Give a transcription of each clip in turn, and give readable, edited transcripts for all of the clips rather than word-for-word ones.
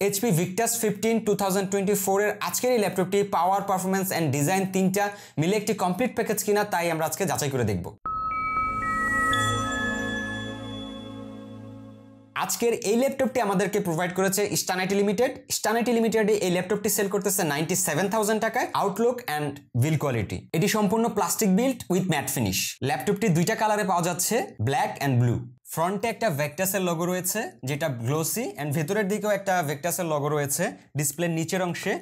HP Victus 15 2024 এর আজকের এই ল্যাপটপটি পাওয়ার, পারফরম্যান্স এন্ড ডিজাইন তিনটা মিলে একটি কমপ্লিট প্যাকেজ কিনা, তাই আমরা আজকে যাচাই করে দেখব। আজকের এই ল্যাপটপটি আমাদেরকে প্রোভাইড করেছে eastern IT limited. Eastern IT লিমিটেডে এই ল্যাপটপটি সেল করতেছে 97,000 টাকায়। আউটলুক এন্ড বিল্ড কোয়ালিটি, এটি সম্পূর্ণ plastic build with mat finish. ল্যাপটপটি দুইটা কালারে পাওয়া যাচ্ছে, ব্ল্যাক এন্ড ব্লু। ফ্রন্টে একটা ভেক্টাসের লোগো রয়েছে যেটা গ্লোসি, এন্ড ভেতরের দিকেও একটা ভেক্টাসের লোগো রয়েছে ডিসপ্লের নিচের অংশে।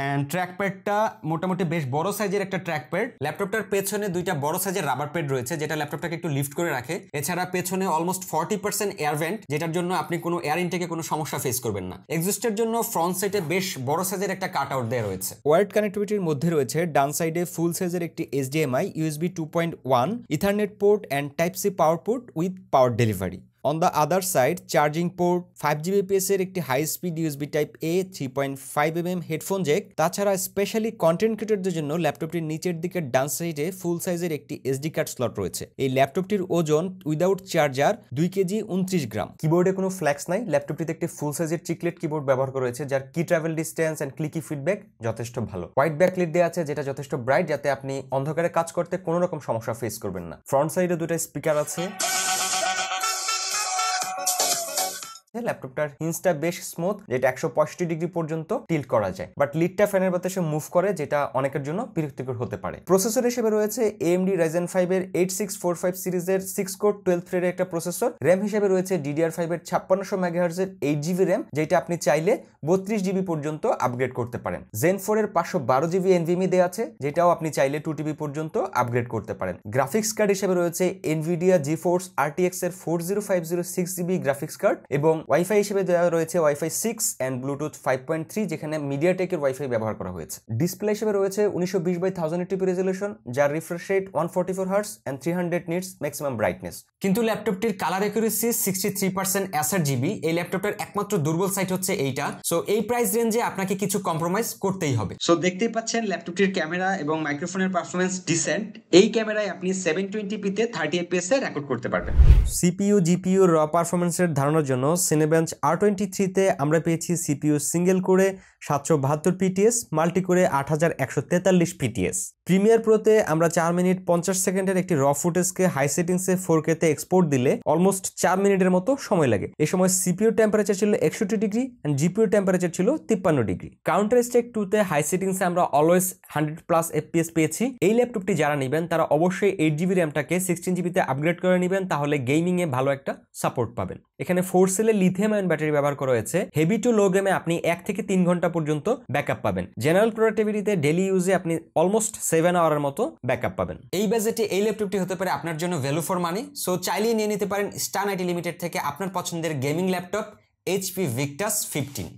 এন্ড ট্র্যাকপ্যাডটা মোটামুটি বেশ বড় সাইজের একটা ট্র্যাকপ্যাড। ল্যাপটপটার পেছনে দুইটা বড় সাইজের রাবার প্যাড রয়েছে যেটা ল্যাপটপটাকে একটু লিফট করে রাখে। এছাড়া পেছনে অলমোস্ট 40% এয়ার ভেন্ট, যেটার জন্য আপনি কোনো এয়ার ইনটেকে কোনো সমস্যা ফেস করবেন না। এক্সস্টের জন্য ফ্রন্ট সাইডে বেশ বড় সাইজের একটা কাট আউট দেওয়া রয়েছে। ওয়ার্ড কানেক্টিভিটির মধ্যে রয়েছে ডান সাইডে ফুল সাইজের একটি HDMI, USB 2.1, ethernet port and type C power port with power delivery. On the other side, charging port, 5 Gbps এর একটি high speed USB type A, 3.5mm headphone jack. তাছাড়া স্পেশালি কন্টেন্ট ক্রিয়েটরদের জন্য ল্যাপটপটির নিচের দিকে ডান সাইডে ফুল সাইজের একটি SD কার্ড স্লট রয়েছে। এই ল্যাপটপটির ওজন উইদাউট চার্জার 2 কেজি 29 গ্রাম। কিবোর্ডে কোনো ফ্ল্যাক্স নাই। ল্যাপটপটিতে একটি ফুল সাইজের চিকলেট কিবোর্ড ব্যবহার করা হয়েছে যার কি travel distance and clicky feedback যথেষ্ট ভালো। হোয়াইট ব্যাকলাইট দেওয়া আছে যেটা যথেষ্ট ব্রাইট, যাতে আপনি অন্ধকারে কাজ করতে কোনো রকম সমস্যা ফেস করবেন না। ফ্রন্ট সাইডে দুটো স্পিকার আছে। ল্যাপটপটার হিঞ্জটা বেশ স্মুথ, যেটা 165 ডিগ্রি পর্যন্ত টিল্ট করা যায়, বাট লিডটা ফ্যানের বাতাসে মুভ করে, যেটা অনেকের জন্য বিরক্তিকর হতে পারে। প্রসেসর হিসেবে রয়েছে AMD Ryzen 5 এর 8645 সিরিজের 6 কোর 12 থ্রেডের একটা প্রসেসর। র্যাম হিসেবে রয়েছে DDR5 এর 5600 MHz এর 8GB র্যাম, যেটা আপনি চাইলে 32GB পর্যন্ত আপগ্রেড করতে পারেন। Zen 4 এর 512GB NVMe দেওয়া আছে, যেটাও আপনি চাইলে 2TB পর্যন্ত আপগ্রেড করতে পারেন। গ্রাফিক্স কার্ড হিসেবে রয়েছে NVIDIA GeForce RTX এর 4050 6GB গ্রাফিক্স কার্ড, এবং ওয়াইফাই হিসেবে দেওয়া রয়েছে Wi-Fi 6 এন্ড ব্লুটুথ 5.3, যেখানে মিডিয়াটেকের ওয়াইফাই ব্যবহার করা হয়েছে। ডিসপ্লে হিসেবে রয়েছে 1920x1080p রেজোলিউশন, যার refresh rate 144 Hz and 300 nits maximum brightness. কিন্তু ল্যাপটপটির কালার অ্যাকুরেসি 63% sRGB। এই ল্যাপটপের একমাত্র দুর্বল সাইট হচ্ছে এইটা। সো এই প্রাইস রেঞ্জে আপনাকে কিছু কম্প্রোমাইজ করতেই হবে। সো দেখতেই পাচ্ছেন ল্যাপটপটির ক্যামেরা এবং মাইক্রোফোনের পারফরম্যান্স ডিসেন্ট। এই ক্যামেরায় আপনি 720p তে 30 fps এ রেকর্ড করতে পারবেন। CPU GPU র পারফরম্যান্সের ধারণার জন্য Cinebench R23 তে আমরা পেয়েছি CPU সিঙ্গেল করে 772 PTS, মাল্টি করে 8143 PTS। প্রিমিয়ার প্রোতে আমরা 4 মিনিট 50 সেকেন্ডের একটি র ফুটেজকে হাই সেটিংসে 4K তে এক্সপোর্ট দিলে অলমোস্ট 4 মিনিটের মতো সময় লাগে। এই সময় CPU টেম্পারেচার ছিল 61 ডিগ্রি এন্ড GPU টেম্পারেচার ছিল 53 ডিগ্রি। কাউন্টার স্ট্রাইক 2 তে হাই সেটিংসে আমরা অলওয়েজ 100+ FPS পেয়েছি। এই ল্যাপটপটি যারা নেবেন তারা অবশ্যই 8GB র্যামটাকে 16GB তে আপগ্রেড করে নেবেন, তাহলে গেমিং এ ভালো একটা সাপোর্ট পাবেন। এখানে 4 সেলের লিথিয়াম আয়ন ব্যাটারি ব্যবহার করা হয়েছে। হেভি টু লো গেমে আপনি 1 থেকে 3 ঘন্টা পর্যন্ত ব্যাকআপ পাবেন। জেনারেল প্রোডাক্টিভিটিতে ডেইলি ইউজে আপনি অলমোস্ট 7 আওয়ারের মতো ব্যাকআপ পাবেন। এই বাজেটে এই ল্যাপটপটি হতে পারে আপনার জন্য ভ্যালু ফর মানি। সো চাইলেই নিয়ে নিতে পারেন ইস্টার্ন আইটি লিমিটেড থেকে আপনার পছন্দের গেমিং ল্যাপটপ HP Victus 15।